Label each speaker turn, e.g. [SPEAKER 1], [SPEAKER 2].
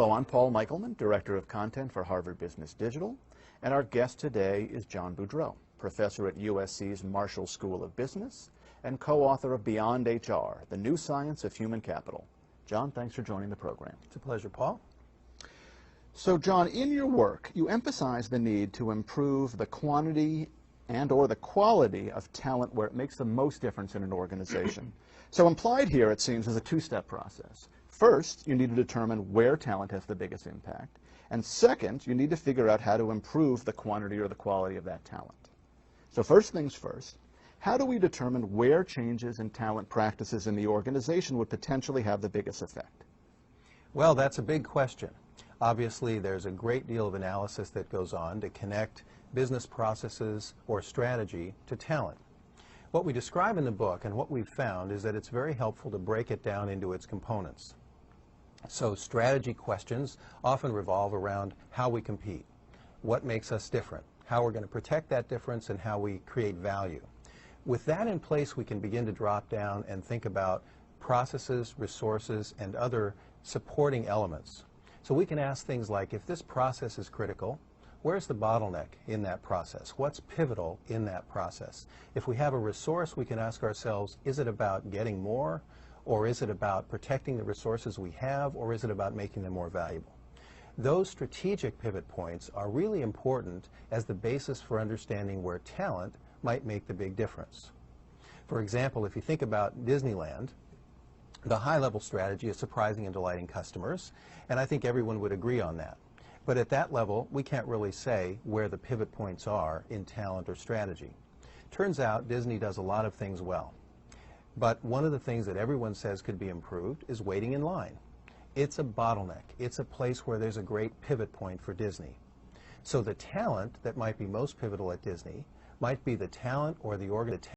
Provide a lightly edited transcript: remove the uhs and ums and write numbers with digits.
[SPEAKER 1] Hello, I'm Paul Michelman, Director of Content for Harvard Business Digital, and our guest today is John Boudreau, Professor at USC's Marshall School of Business and co-author of Beyond HR, The New Science of Human Capital. John, thanks for joining the program.
[SPEAKER 2] It's a pleasure, Paul.
[SPEAKER 1] So, John, in your work, you emphasize the need to improve the quantity and/or the quality of talent where it makes the most difference in an organization. So implied here, it seems, is a two-step process. First, you need to determine where talent has the biggest impact. And second, you need to figure out how to improve the quantity or the quality of that talent. So first things first, how do we determine where changes in talent practices in the organization would potentially have the biggest effect?
[SPEAKER 2] Well, that's a big question. Obviously, there's a great deal of analysis that goes on to connect business processes or strategy to talent. What we describe in the book and what we've found is that it's very helpful to break it down into its components. So strategy questions often revolve around how we compete, what makes us different, how we're going to protect that difference, and how we create value. With that in place, we can begin to drop down and think about processes, resources, and other supporting elements. So we can ask things like, if this process is critical, where's the bottleneck in that process? What's pivotal in that process? If we have a resource, we can ask ourselves, is it about getting more, or is it about protecting the resources we have, or is it about making them more valuable? Those strategic pivot points are really important as the basis for understanding where talent might make the big difference. For example, if you think about Disneyland, the high-level strategy is surprising and delighting customers, and I think everyone would agree on that. But at that level, we can't really say where the pivot points are in talent or strategy. Turns out Disney does a lot of things well. But one of the things that everyone says could be improved is waiting in line. It's a bottleneck. It's a place where there's a great pivot point for Disney. So the talent that might be most pivotal at Disney might be the talent or the organization